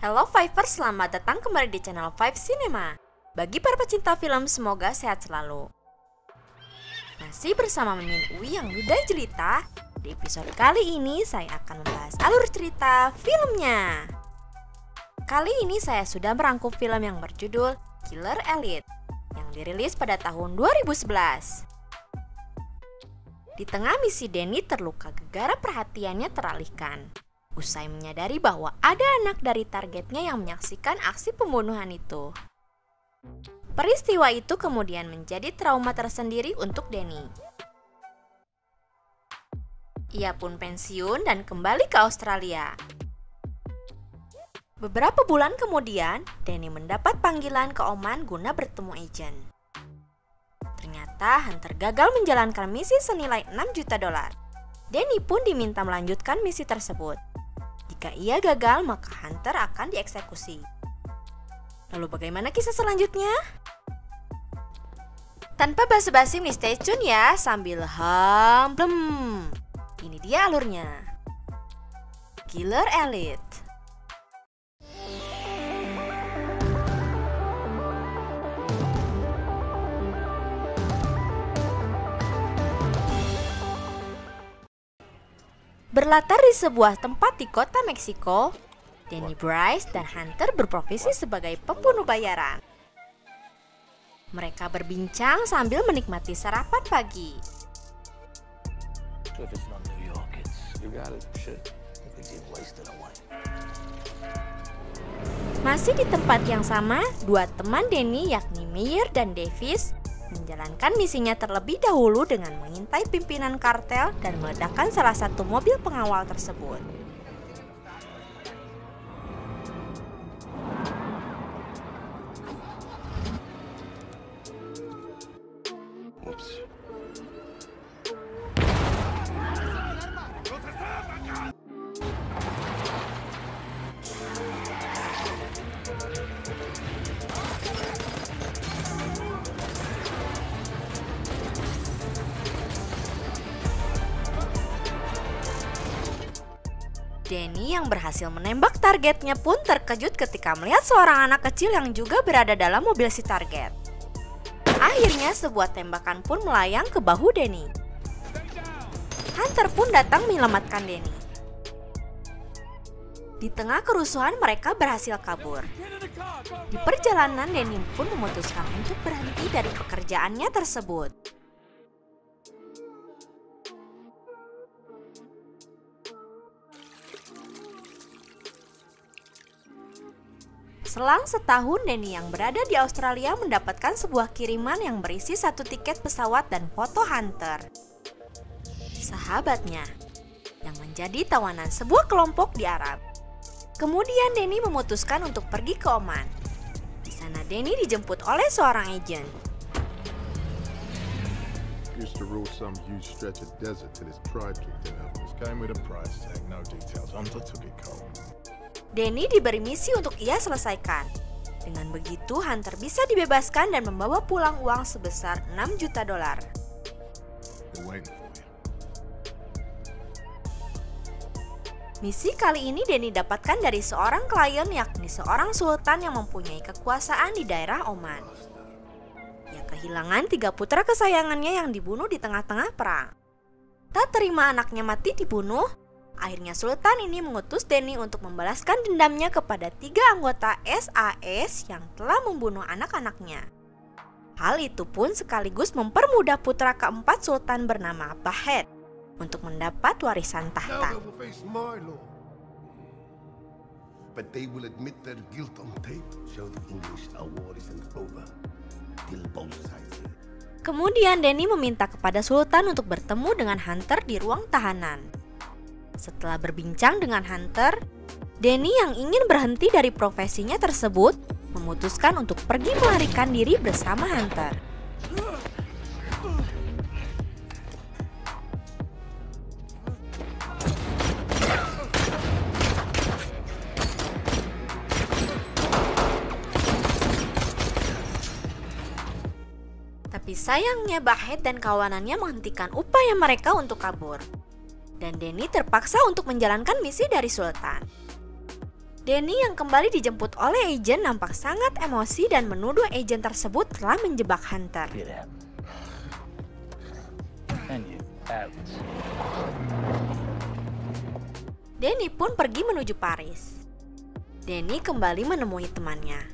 Hello Fivers, selamat datang kembali di channel Five Cinema. Bagi para pecinta film, semoga sehat selalu. Masih bersama Mimin Uwi yang ludah jelita. Di episode kali ini saya akan membahas alur cerita filmnya. Kali ini saya sudah merangkum film yang berjudul Killer Elite yang dirilis pada tahun 2011. Di tengah misi, Danny terluka gegara perhatiannya teralihkan usai menyadari bahwa ada anak dari targetnya yang menyaksikan aksi pembunuhan itu. Peristiwa itu kemudian menjadi trauma tersendiri untuk Danny. Ia pun pensiun dan kembali ke Australia. Beberapa bulan kemudian, Danny mendapat panggilan ke Oman guna bertemu agent. Ternyata Hunter gagal menjalankan misi senilai $6 juta. Danny pun diminta melanjutkan misi tersebut. Jika ia gagal, maka Hunter akan dieksekusi. Lalu bagaimana kisah selanjutnya? Tanpa basa-basi nih, stay tune ya sambil blem. Ini dia alurnya. Killer Elite. Berlatar di sebuah tempat di kota Meksiko, Danny, Bryce, dan Hunter berprofesi sebagai pembunuh bayaran. Mereka berbincang sambil menikmati sarapan pagi. Masih di tempat yang sama, dua teman Danny yakni Meyer dan Davis menjalankan misinya terlebih dahulu dengan mengintai pimpinan kartel dan meledakkan salah satu mobil pengawal tersebut. Danny yang berhasil menembak targetnya pun terkejut ketika melihat seorang anak kecil yang juga berada dalam mobil si target. Akhirnya sebuah tembakan pun melayang ke bahu Danny. Hunter pun datang menyelamatkan Danny. Di tengah kerusuhan mereka berhasil kabur. Di perjalanan Danny pun memutuskan untuk berhenti dari pekerjaannya tersebut. Selang setahun, Danny yang berada di Australia mendapatkan sebuah kiriman yang berisi satu tiket pesawat dan foto Hunter, sahabatnya, yang menjadi tawanan sebuah kelompok di Arab. Kemudian Danny memutuskan untuk pergi ke Oman. Di sana Danny dijemput oleh seorang agen. Danny diberi misi untuk ia selesaikan. Dengan begitu, Hunter bisa dibebaskan dan membawa pulang uang sebesar $6 juta. Misi kali ini Danny dapatkan dari seorang klien, yakni seorang sultan yang mempunyai kekuasaan di daerah Oman. Ia kehilangan 3 putra kesayangannya yang dibunuh di tengah-tengah perang. Tak terima anaknya mati dibunuh, akhirnya Sultan ini mengutus Danny untuk membalaskan dendamnya kepada 3 anggota SAS yang telah membunuh anak-anaknya. Hal itu pun sekaligus mempermudah putra keempat Sultan bernama Bahed untuk mendapat warisan tahta. Kemudian Danny meminta kepada Sultan untuk bertemu dengan Hunter di ruang tahanan. Setelah berbincang dengan Hunter, Danny yang ingin berhenti dari profesinya tersebut memutuskan untuk pergi melarikan diri bersama Hunter. Tapi sayangnya Bahed dan kawanannya menghentikan upaya mereka untuk kabur. Dan Danny terpaksa untuk menjalankan misi dari Sultan. Danny yang kembali dijemput oleh agen nampak sangat emosi dan menuduh agen tersebut telah menjebak Hunter. Danny pun pergi menuju Paris. Danny kembali menemui temannya,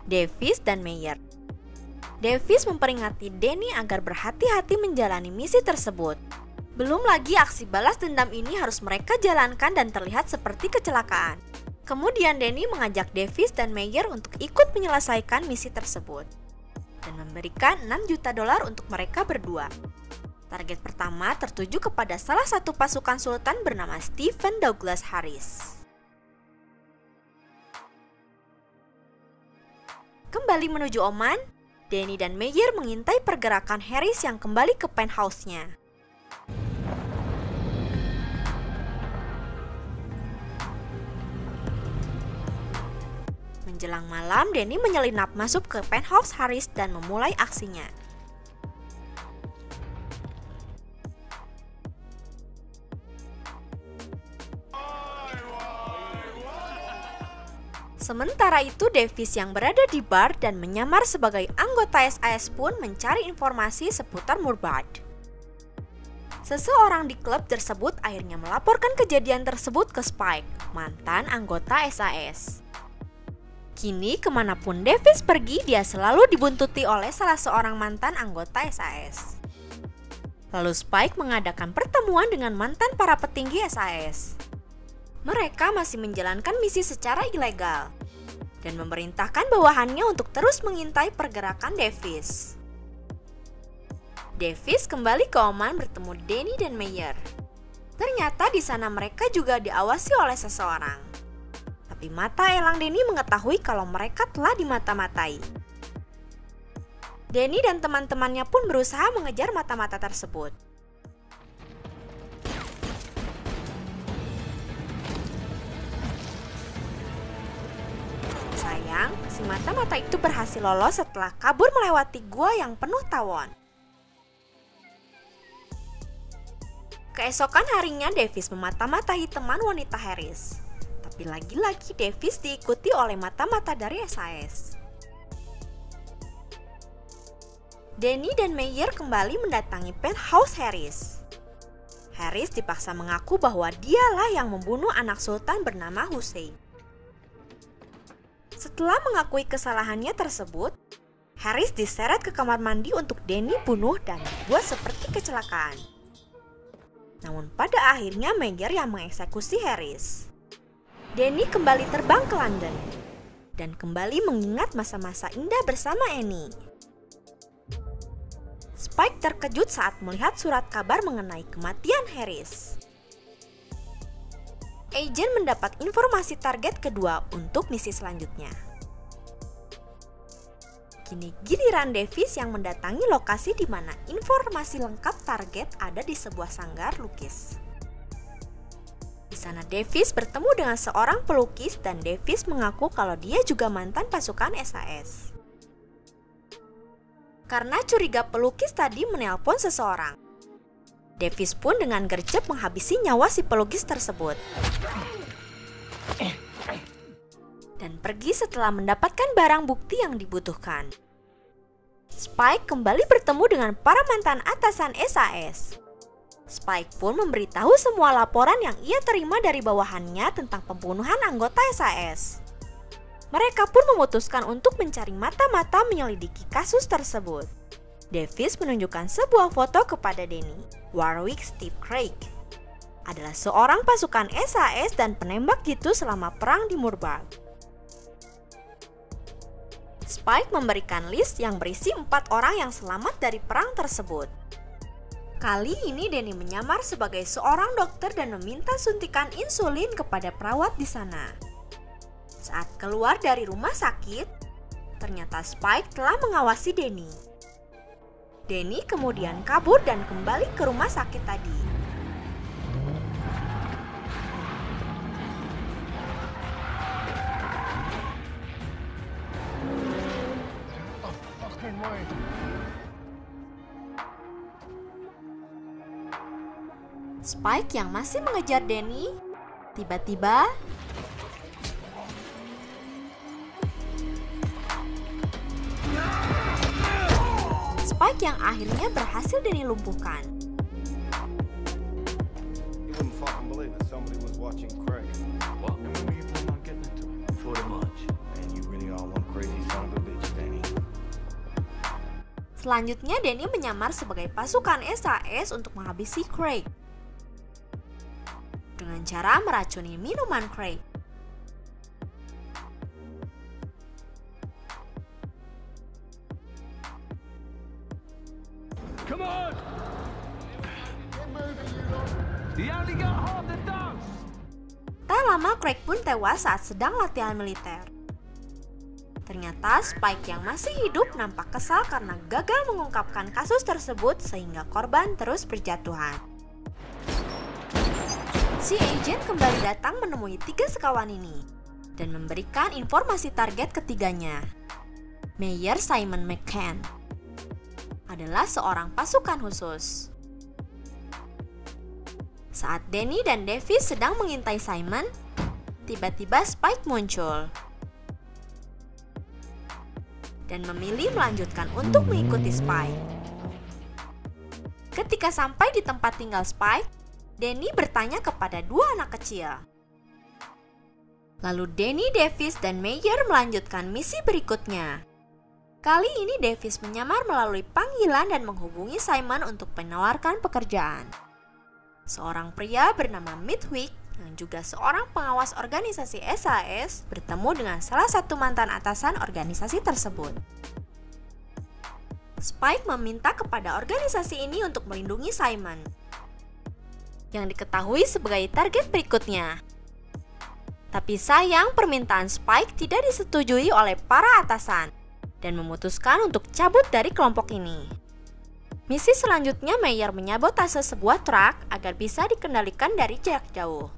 Davis dan Meyer. Davis memperingati Danny agar berhati-hati menjalani misi tersebut. Belum lagi aksi balas dendam ini harus mereka jalankan dan terlihat seperti kecelakaan. Kemudian Danny mengajak Davis dan Meyer untuk ikut menyelesaikan misi tersebut dan memberikan $6 juta untuk mereka berdua. Target pertama tertuju kepada salah satu pasukan sultan bernama Stephen Douglas Harris. Kembali menuju Oman, Danny dan Meyer mengintai pergerakan Harris yang kembali ke penthouse-nya. Menjelang malam, Danny menyelinap masuk ke penthouse Harris dan memulai aksinya. Sementara itu, Davis yang berada di bar dan menyamar sebagai anggota SAS pun mencari informasi seputar Murbad. Seseorang di klub tersebut akhirnya melaporkan kejadian tersebut ke Spike, mantan anggota SAS. Kini kemanapun Davis pergi, dia selalu dibuntuti oleh salah seorang mantan anggota SAS. Lalu Spike mengadakan pertemuan dengan mantan para petinggi SAS. Mereka masih menjalankan misi secara ilegal dan memerintahkan bawahannya untuk terus mengintai pergerakan Davis. Davis kembali ke Oman bertemu Danny dan Meyer. Ternyata di sana mereka juga diawasi oleh seseorang. Tapi mata elang Danny mengetahui kalau mereka telah dimata-matai. Danny dan teman-temannya pun berusaha mengejar mata-mata tersebut. Sayang, si mata-mata itu berhasil lolos setelah kabur melewati gua yang penuh tawon. Keesokan harinya, Davis memata-matai teman wanita Harris. Tapi lagi-lagi Davis diikuti oleh mata-mata dari SAS. Danny dan Meyer kembali mendatangi penthouse Harris. Harris dipaksa mengaku bahwa dialah yang membunuh anak sultan bernama Hussein. Setelah mengakui kesalahannya tersebut, Harris diseret ke kamar mandi untuk Danny bunuh dan dibuat seperti kecelakaan. Namun pada akhirnya Meyer yang mengeksekusi Harris. Danny kembali terbang ke London dan kembali mengingat masa-masa indah bersama Annie. Spike terkejut saat melihat surat kabar mengenai kematian Harris. Agent mendapat informasi target kedua untuk misi selanjutnya. Kini giliran Davis yang mendatangi lokasi di mana informasi lengkap target ada di sebuah sanggar lukis. Di sana Davis bertemu dengan seorang pelukis dan Davis mengaku kalau dia juga mantan pasukan SAS. Karena curiga pelukis tadi menelpon seseorang, Davis pun dengan gercep menghabisi nyawa si pelukis tersebut. Dan pergi setelah mendapatkan barang bukti yang dibutuhkan. Spike kembali bertemu dengan para mantan atasan SAS. Spike pun memberitahu semua laporan yang ia terima dari bawahannya tentang pembunuhan anggota SAS. Mereka pun memutuskan untuk mencari mata-mata menyelidiki kasus tersebut. Davis menunjukkan sebuah foto kepada Danny. Warwick Steve Craig adalah seorang pasukan SAS dan penembak jitu selama perang di Murbad. Spike memberikan list yang berisi 4 orang yang selamat dari perang tersebut. Kali ini Danny menyamar sebagai seorang dokter dan meminta suntikan insulin kepada perawat di sana. Saat keluar dari rumah sakit, ternyata Spike telah mengawasi Danny. Danny kemudian kabur dan kembali ke rumah sakit tadi. Spike yang masih mengejar Danny, tiba-tiba Spike yang akhirnya berhasil Danny lumpuhkan. You wouldn't fucking believe it. Somebody was watching Craig. What? And when were you planning on getting into it? Before the lunch. Man, you really are one crazy son of a bitch, Danny. Selanjutnya Danny menyamar sebagai pasukan SAS untuk menghabisi Craig dengan cara meracuni minuman Craig. Come on! You only got half the dance! Tak lama Craig pun tewas saat sedang latihan militer. Ternyata Spike yang masih hidup nampak kesal karena gagal mengungkapkan kasus tersebut sehingga korban terus berjatuhan. Si agent kembali datang menemui 3 sekawan ini dan memberikan informasi target ketiganya. Mayor Simon McCann adalah seorang pasukan khusus. Saat Danny dan Davis sedang mengintai Simon, tiba-tiba Spike muncul dan memilih melanjutkan untuk mengikuti Spike. Ketika sampai di tempat tinggal Spike, Danny bertanya kepada 2 anak kecil. Lalu Danny, Davis, dan Mayor melanjutkan misi berikutnya. Kali ini Davis menyamar melalui panggilan dan menghubungi Simon untuk menawarkan pekerjaan. Seorang pria bernama Midweek yang juga seorang pengawas organisasi SAS bertemu dengan salah satu mantan atasan organisasi tersebut. Spike meminta kepada organisasi ini untuk melindungi Simon, yang diketahui sebagai target berikutnya. Tapi sayang permintaan Spike tidak disetujui oleh para atasan dan memutuskan untuk cabut dari kelompok ini. Misi selanjutnya Mayor menyabotase sebuah truk agar bisa dikendalikan dari jarak jauh.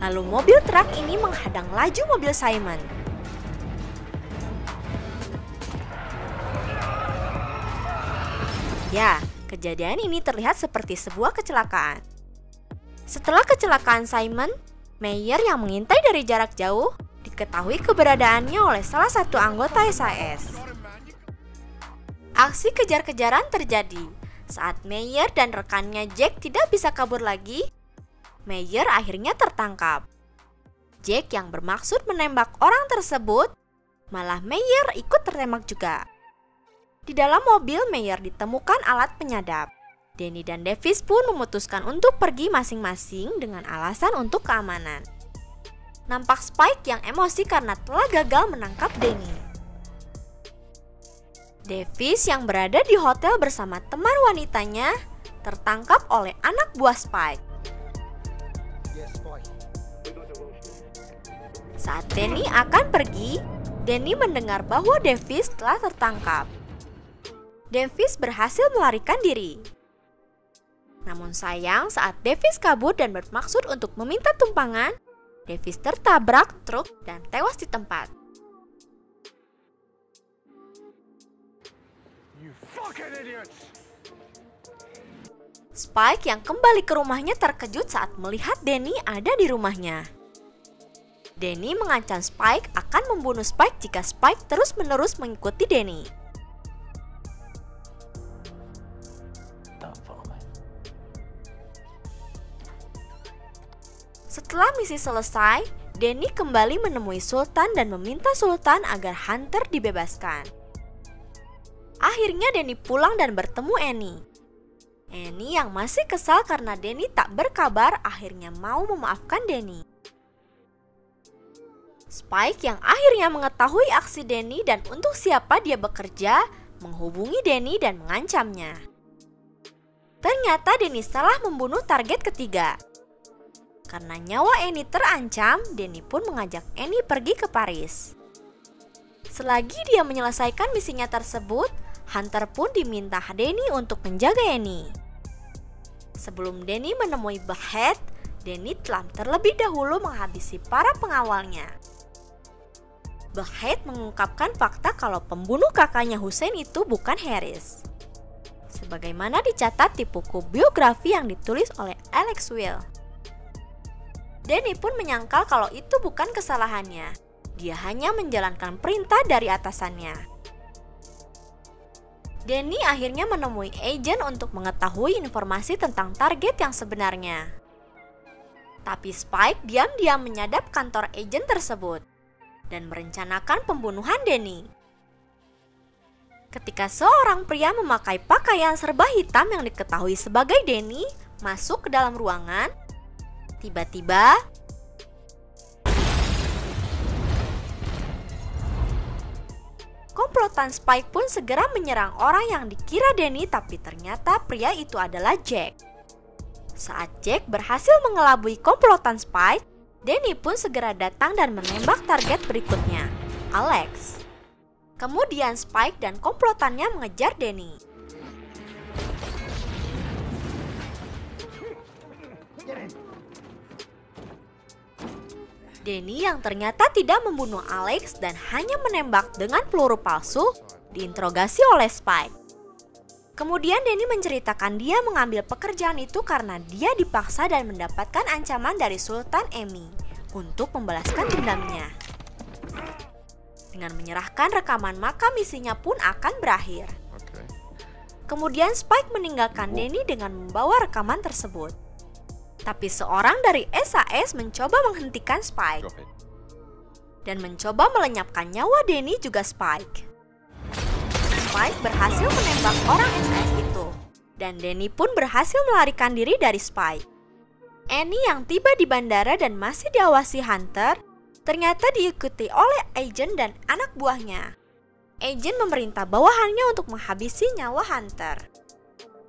Lalu mobil truk ini menghadang laju mobil Simon. Ya, kejadian ini terlihat seperti sebuah kecelakaan. Setelah kecelakaan Simon, Mayor yang mengintai dari jarak jauh diketahui keberadaannya oleh salah satu anggota SAS. Aksi kejar-kejaran terjadi saat Mayor dan rekannya Jack tidak bisa kabur lagi. Mayor akhirnya tertangkap. Jack yang bermaksud menembak orang tersebut, malah Mayor ikut tertembak juga. Di dalam mobil Mayor ditemukan alat penyadap. Danny dan Davis pun memutuskan untuk pergi masing-masing dengan alasan untuk keamanan. Nampak Spike yang emosi karena telah gagal menangkap Danny. Davis yang berada di hotel bersama teman wanitanya tertangkap oleh anak buah Spike. Saat Danny akan pergi, Danny mendengar bahwa Davis telah tertangkap. Davis berhasil melarikan diri. Namun sayang saat Davis kabur dan bermaksud untuk meminta tumpangan, Davis tertabrak truk dan tewas di tempat. Spike yang kembali ke rumahnya terkejut saat melihat Danny ada di rumahnya. Danny mengancam Spike akan membunuh Spike jika Spike terus-menerus mengikuti Danny. Setelah misi selesai, Danny kembali menemui Sultan dan meminta Sultan agar Hunter dibebaskan. Akhirnya Danny pulang dan bertemu Annie. Annie yang masih kesal karena Danny tak berkabar akhirnya mau memaafkan Danny. Spike yang akhirnya mengetahui aksi Danny dan untuk siapa dia bekerja, menghubungi Danny dan mengancamnya. Ternyata Danny salah membunuh target ketiga. Karena nyawa Annie terancam, Danny pun mengajak Annie pergi ke Paris. Selagi dia menyelesaikan misinya tersebut, Hunter pun diminta Danny untuk menjaga Annie. Sebelum Danny menemui Buckhead, Danny telah terlebih dahulu menghabisi para pengawalnya. Buckhead mengungkapkan fakta kalau pembunuh kakaknya Hussein itu bukan Harris. sebagaimana dicatat di buku biografi yang ditulis oleh Alex Will. Danny pun menyangkal kalau itu bukan kesalahannya. Dia hanya menjalankan perintah dari atasannya. Danny akhirnya menemui agen untuk mengetahui informasi tentang target yang sebenarnya. Tapi Spike diam-diam menyadap kantor agen tersebut dan merencanakan pembunuhan Danny. Ketika seorang pria memakai pakaian serba hitam yang diketahui sebagai Danny masuk ke dalam ruangan, tiba-tiba komplotan Spike pun segera menyerang orang yang dikira Danny, tapi ternyata pria itu adalah Jack. Saat Jack berhasil mengelabui komplotan Spike, Danny pun segera datang dan menembak target berikutnya, Alex. Kemudian Spike dan komplotannya mengejar Danny. Danny yang ternyata tidak membunuh Alex dan hanya menembak dengan peluru palsu, diinterogasi oleh Spike. Kemudian Danny menceritakan dia mengambil pekerjaan itu karena dia dipaksa dan mendapatkan ancaman dari Sultan Emmy untuk membalaskan dendamnya. Dengan menyerahkan rekaman, maka misinya pun akan berakhir. Kemudian Spike meninggalkan Danny dengan membawa rekaman tersebut. Tapi seorang dari SAS mencoba menghentikan Spike dan mencoba melenyapkan nyawa Danny juga Spike. Spike berhasil menembak orang SAS itu, dan Danny pun berhasil melarikan diri dari Spike. Annie yang tiba di bandara dan masih diawasi Hunter, ternyata diikuti oleh Agent dan anak buahnya. Agent memerintah bawahannya untuk menghabisi nyawa Hunter.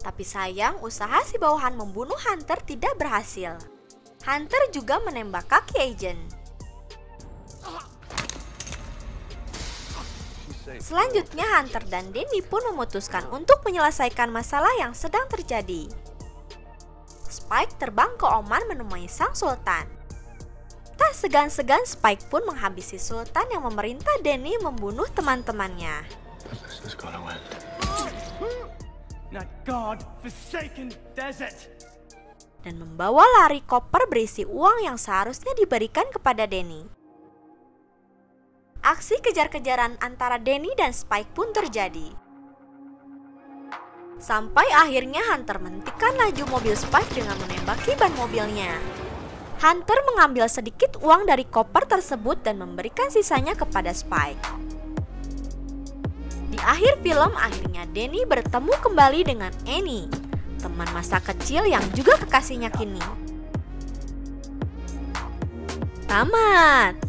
Tapi sayang, usaha si bawahan membunuh Hunter tidak berhasil. Hunter juga menembak kaki Agent. Selanjutnya Hunter dan Danny pun memutuskan untuk menyelesaikan masalah yang sedang terjadi. Spike terbang ke Oman menemui sang sultan. Tak segan-segan Spike pun menghabisi sultan yang memerintah Danny membunuh teman-temannya. Dan membawa lari koper berisi uang yang seharusnya diberikan kepada Danny. Aksi kejar-kejaran antara Danny dan Spike pun terjadi. Sampai akhirnya Hunter menghentikan laju mobil Spike dengan menembaki ban mobilnya. Hunter mengambil sedikit uang dari koper tersebut dan memberikan sisanya kepada Spike. Di akhir film, akhirnya Danny bertemu kembali dengan Annie, teman masa kecil yang juga kekasihnya kini. Tamat.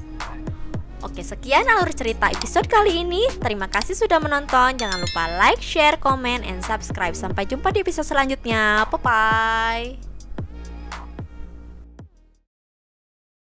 Oke, sekian alur cerita episode kali ini. Terima kasih sudah menonton. Jangan lupa like, share, komen, and subscribe. Sampai jumpa di episode selanjutnya. Bye-bye.